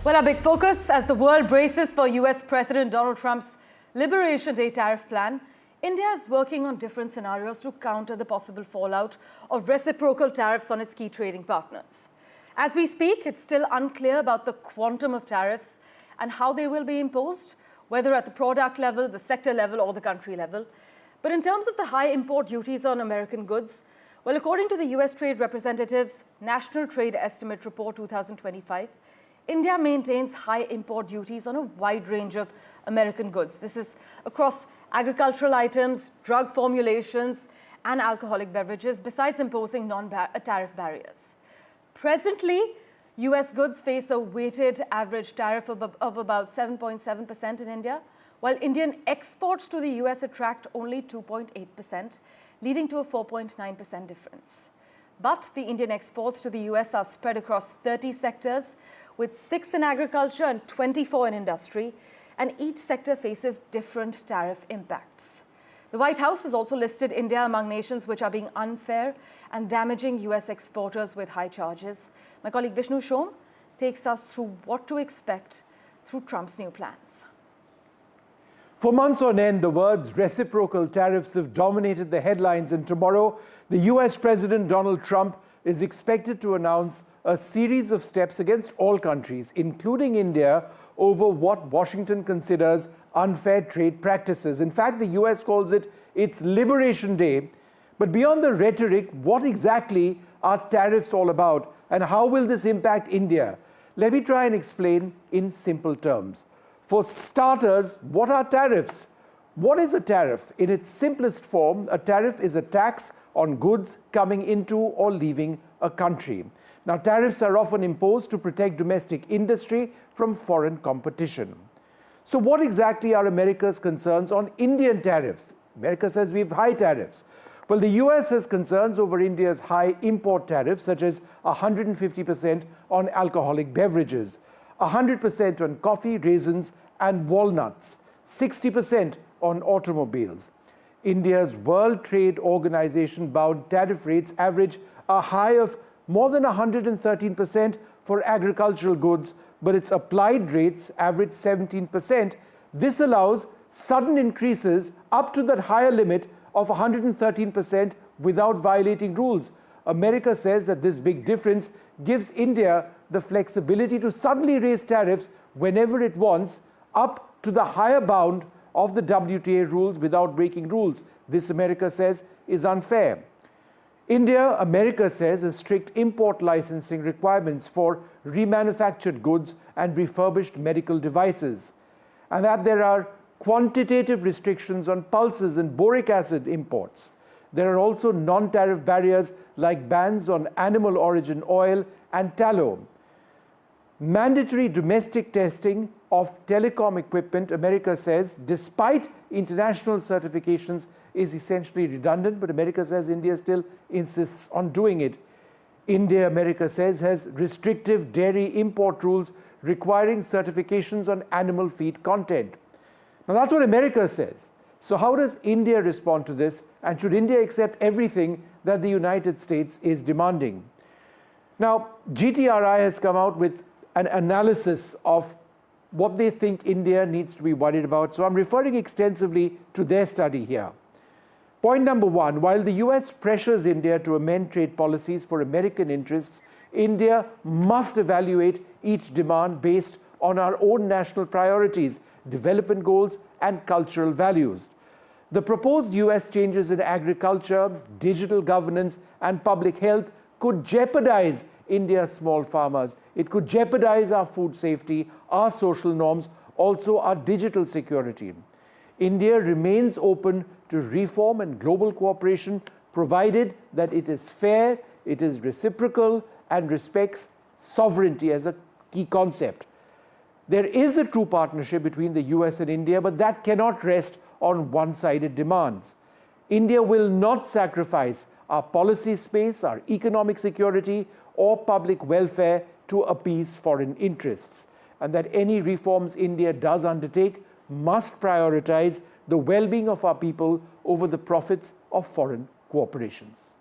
Well, our big focus as the world braces for US President Donald Trump's Liberation Day tariff plan, India is working on different scenarios to counter the possible fallout of reciprocal tariffs on its key trading partners. As we speak, it's still unclear about the quantum of tariffs and how they will be imposed, whether at the product level, the sector level, or the country level. But in terms of the high import duties on American goods, well, according to the US Trade Representative's National Trade Estimate Report 2025, India maintains high import duties on a wide range of American goods. This is across agricultural items, drug formulations, and alcoholic beverages, besides imposing non-tariff barriers. Presently, US goods face a weighted average tariff of about 7.7% in India, while Indian exports to the US attract only 2.8%, leading to a 4.9% difference. But the Indian exports to the US are spread across 30 sectors, with 6 in agriculture and 24 in industry, and each sector faces different tariff impacts. The White House has also listed India among nations which are being unfair and damaging US exporters with high charges. My colleague Vishnu Som takes us through what to expect through Trump's new plans. For months on end, the words reciprocal tariffs have dominated the headlines, and tomorrow, the US President Donald Trump is expected to announce a series of steps against all countries, including India, over what Washington considers unfair trade practices. In fact, the US calls it its Liberation Day. But beyond the rhetoric, what exactly are tariffs all about, and how will this impact India? Let me try and explain in simple terms. For starters, what are tariffs? What is a tariff? In its simplest form, a tariff is a tax on goods coming into or leaving a country. Now, tariffs are often imposed to protect domestic industry from foreign competition. So what exactly are America's concerns on Indian tariffs? America says we have high tariffs. Well, the US has concerns over India's high import tariffs, such as 150% on alcoholic beverages, 100% on coffee, raisins, and walnuts, 60% on automobiles. India's World Trade Organization bound tariff rates average a high of more than 113% for agricultural goods, but its applied rates average 17%. This allows sudden increases up to that higher limit of 113% without violating rules. America says that this big difference gives India the flexibility to suddenly raise tariffs whenever it wants, up to the higher bound of the WTA rules without breaking rules. This, America says, is unfair. India, America says, has strict import licensing requirements for remanufactured goods and refurbished medical devices, and that there are quantitative restrictions on pulses and boric acid imports. There are also non-tariff barriers like bans on animal origin oil and tallow. Mandatory domestic testing of telecom equipment, America says, despite international certifications, is essentially redundant, but America says India still insists on doing it. India, America says, has restrictive dairy import rules requiring certifications on animal feed content. Now, that's what America says. So how does India respond to this? And should India accept everything that the United States is demanding? Now, GTRI has come out with an analysis of what they think India needs to be worried about. So I'm referring extensively to their study here. Point number 1, while the US pressures India to amend trade policies for American interests, India must evaluate each demand based on our own national priorities, development goals, and cultural values. The proposed US changes in agriculture, digital governance, and public health could jeopardize India's small farmers. It could jeopardize our food safety, our social norms, also our digital security. India remains open to reform and global cooperation, provided that it is fair, it is reciprocal, and respects sovereignty as a key concept. There is a true partnership between the US and India, but that cannot rest on one-sided demands. India will not sacrifice our policy space, our economic security, or public welfare to appease foreign interests, and that any reforms India does undertake must prioritize the well-being of our people over the profits of foreign corporations.